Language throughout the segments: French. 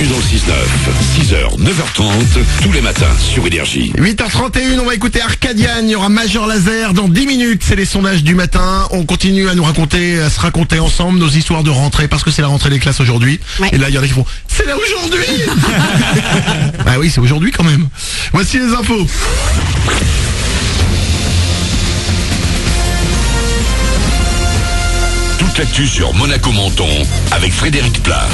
Bienvenue dans le 6-9. 6h, 9h30, tous les matins sur Énergie. 8h31, on va écouter Arcadian, il y aura Major Laser dans 10 minutes, c'est les sondages du matin. On continue à se raconter ensemble nos histoires de rentrée, parce que c'est la rentrée des classes aujourd'hui. Ouais. Et là, il y en a qui font, c'est là aujourd'hui. Bah oui, c'est aujourd'hui quand même. Voici les infos. Toute l'actu sur Monaco-Menton avec Frédéric Plat.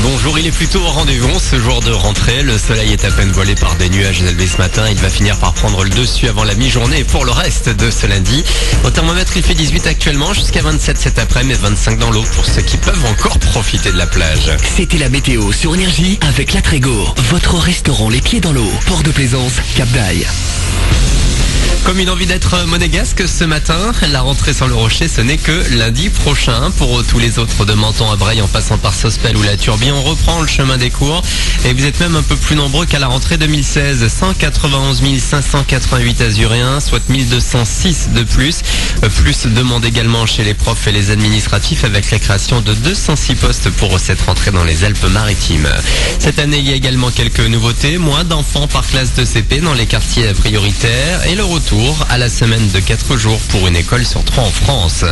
Bonjour, il est plutôt au rendez-vous ce jour de rentrée. Le soleil est à peine voilé par des nuages élevés ce matin. Il va finir par prendre le dessus avant la mi-journée et pour le reste de ce lundi. Au thermomètre, il fait 18 actuellement, jusqu'à 27 cet après-midi et 25 dans l'eau pour ceux qui peuvent encore profiter de la plage. C'était la météo sur Énergie avec La Trégo, votre restaurant les pieds dans l'eau, port de Plaisance, Cap d'Aille. Comme une envie d'être monégasque ce matin, la rentrée sans le Rocher, ce n'est que lundi prochain. Pour tous les autres de Menton à Breil en passant par Sospel ou la Turbie, on reprend le chemin des cours. Et vous êtes même un peu plus nombreux qu'à la rentrée 2016. 191 588 azuréens, soit 1206 de plus. Plus de demande également chez les profs et les administratifs avec la création de 206 postes pour cette rentrée dans les Alpes-Maritimes. Cette année, il y a également quelques nouveautés. Moins d'enfants par classe de CP dans les quartiers prioritaires et le retour à la semaine de 4 jours pour une école sur 3 en France.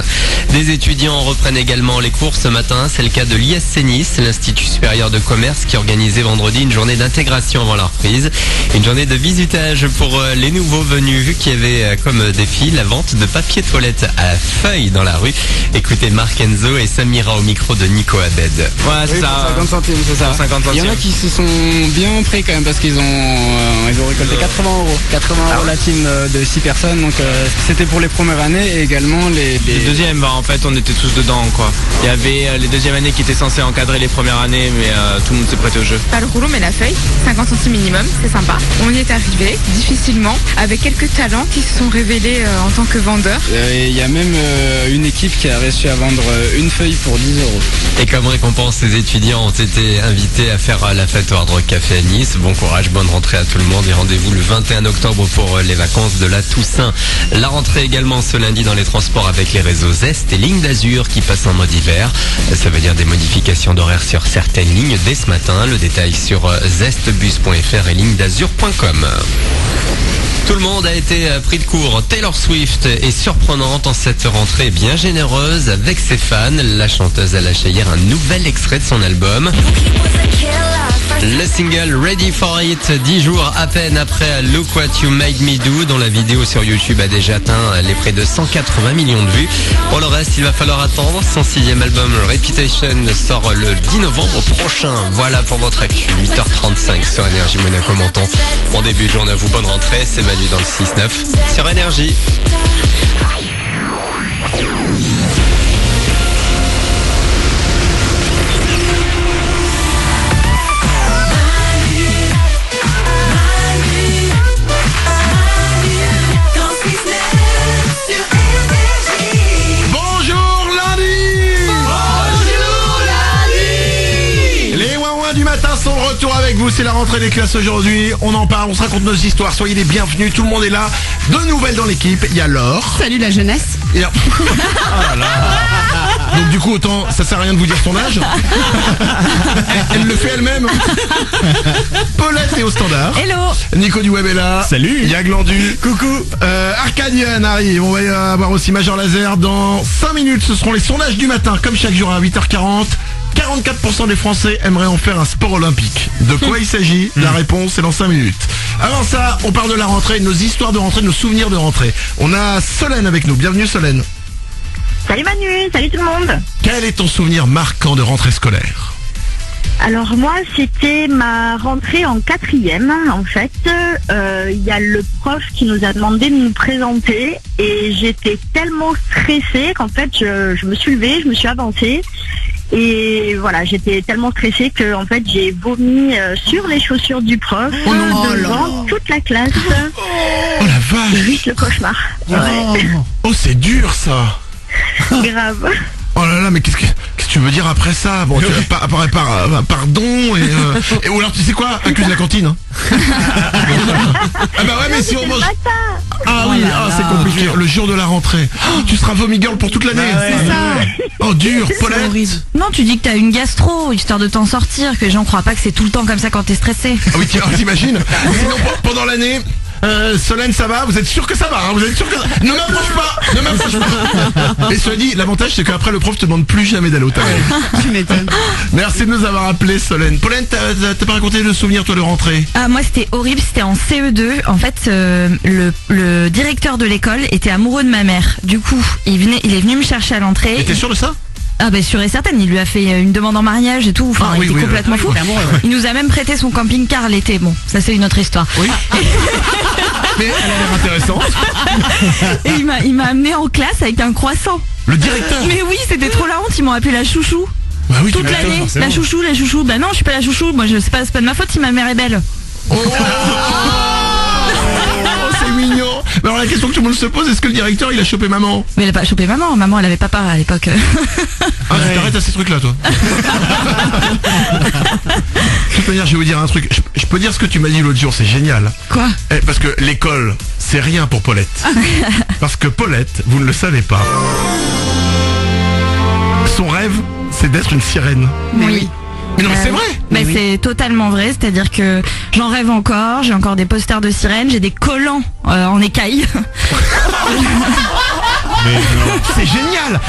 Des étudiants reprennent également les cours ce matin. C'est le cas de l'ISC Nice, l'Institut supérieur de commerce qui organisait vendredi une journée d'intégration avant la reprise. Une journée de visitage pour les nouveaux venus qui avaient comme défi la vente de papier toilette à la feuille dans la rue. Écoutez Marc Enzo et Samira au micro de Nico Abed. Ouais, c'est ça. 50 centimes, c'est ça. 50 Il y en a qui se sont bien pris quand même parce qu'ils ont récolté 80 euros. 80 euros la team de 6 personnes, donc c'était pour les premières années et également les deuxièmes, bah, en fait on était tous dedans quoi. Il y avait les deuxièmes années qui étaient censées encadrer les premières années mais tout le monde s'est prêté au jeu. Pas le rouleau mais la feuille, 50 centimes minimum, c'est sympa. On y est arrivé difficilement avec quelques talents qui se sont révélés en tant que vendeurs. Il y a même une équipe qui a réussi à vendre une feuille pour 10 euros. Et comme récompense, ces étudiants ont été invités à faire la fête au Hard Rock Café à Nice. Bon courage, bonne rentrée à tout le monde et rendez-vous le 21 octobre pour les vacances de la Toussaint. La rentrée également ce lundi dans les transports avec les réseaux Zest et Ligne d'Azur qui passent en mode hiver. Ça veut dire des modifications d'horaire sur certaines lignes dès ce matin. Le détail sur zestbus.fr et lignes-d'azur.com. Tout le monde a été pris de court. Taylor Swift est surprenante en cette rentrée bien généreuse avec ses fans. La chanteuse a lâché hier un nouvel extrait de son album. Le single Ready for It, 10 jours à peine après Look What You Made Me Do, dont la vidéo sur YouTube a déjà atteint les près de 180 millions de vues. Pour le reste, il va falloir attendre. Son 6e album Reputation sort le 10 novembre prochain. Voilà pour votre actu. 8h35 sur Énergie Monaco-Menton. Bon début de journée à vous, bonne rentrée. C'est Manu dans le 6-9 sur Énergie. Du matin sont de retour avec vous, c'est la rentrée des classes aujourd'hui, on en parle, on se raconte nos histoires, soyez les bienvenus, tout le monde est là, de nouvelles dans l'équipe, il y a Laure. Salut la jeunesse. Et... Oh là là. Donc du coup autant ça sert à rien de vous dire son âge. Elle le fait elle-même. Paulette est au standard. Hello. Nico du Web est là. Salut. Il y a Glandu. Coucou. Arcadian arrive, on va y avoir aussi Major Laser dans 5 minutes, ce seront les sondages du matin, comme chaque jour à 8h40. 44% des Français aimeraient en faire un sport olympique. De quoi il s'agit? La réponse est dans 5 minutes. Avant ça, on parle de la rentrée, de nos histoires de rentrée, de nos souvenirs de rentrée. On a Solène avec nous. Bienvenue Solène. Salut Manu, salut tout le monde. Quel est ton souvenir marquant de rentrée scolaire? Alors moi, c'était ma rentrée en 4e. En fait, il y a le prof qui nous a demandé de nous présenter et j'étais tellement stressée qu'en fait, je me suis levée, je me suis avancée. Et voilà, j'étais tellement stressée que en fait j'ai vomi sur les chaussures du prof devant toute la classe. Oh la vache. Juste le cauchemar. Ouais. Oh c'est dur ça. Grave. Oh là là, mais qu'est-ce que tu veux dire après ça? Bon, pardon et ou alors tu sais quoi? Accuse la cantine. Hein. Ah bah ouais, mais si on mange. Ah oui, c'est compliqué. Le jour de la rentrée. Tu seras vomi girl pour toute l'année. C'est ça. Oh dur, Paulette. Non, tu dis que t'as une gastro, histoire de t'en sortir, que les gens croient pas que c'est tout le temps comme ça quand t'es stressé. Ah oui, t'imagines. Sinon, pendant l'année, Solène, ça va? Vous êtes sûr que ça va, hein? Vous êtes sûr que ça... Ne m'approche pas. Et cela dit, l'avantage c'est qu'après le prof te demande plus jamais d'aller au travail. Tu m'étonnes. Merci de nous avoir appelé, Solène. Pauline, t'as pas raconté le souvenir toi de rentrée? Ah, moi c'était horrible, c'était en CE2. En fait, le directeur de l'école était amoureux de ma mère. Du coup, il est venu me chercher à l'entrée. Et t'es sûr de ça? Ah bah sûr et certaine, il lui a fait une demande en mariage et tout, enfin il était complètement fou. Il nous a même prêté son camping-car l'été, bon ça c'est une autre histoire. Oui. Mais elle a l'air intéressante. Et il m'a amené en classe avec un croissant. Le directeur? Mais oui, c'était trop la honte, ils m'ont appelé la chouchou. Bah oui, toute l'année, la chouchou, bah non je suis pas la chouchou, moi c'est pas de ma faute si ma mère est belle. Oh c'est mignon. Mais alors la question que tout le monde se pose, est-ce que le directeur il a chopé maman? Mais il a pas chopé maman elle avait papa à l'époque. Ah tu t'arrêtes à ces trucs là toi. De toute manière je vais vous dire un truc, je peux dire ce que tu m'as dit l'autre jour, c'est génial. Quoi? Parce que l'école c'est rien pour Paulette. Parce que Paulette, vous ne le savez pas, son rêve c'est d'être une sirène. Mais oui. Mais non mais c'est vrai. Mais c'est totalement vrai, c'est-à-dire que j'en rêve encore, j'ai encore des posters de sirènes, j'ai des collants en écailles. C'est génial.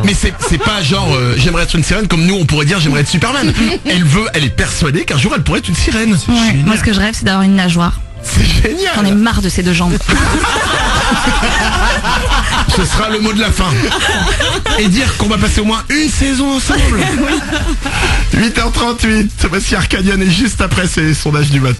Mais c'est pas genre j'aimerais être une sirène comme nous on pourrait dire j'aimerais être Superman. Elle est persuadée qu'un jour elle pourrait être une sirène. Ouais, moi ce que je rêve c'est d'avoir une nageoire. C'est génial. J'en ai marre de ces deux jambes. Ce sera le mot de la fin. Et dire qu'on va passer au moins une saison ensemble. 8h38, voici Arcadian et juste après c'est sondage du matin.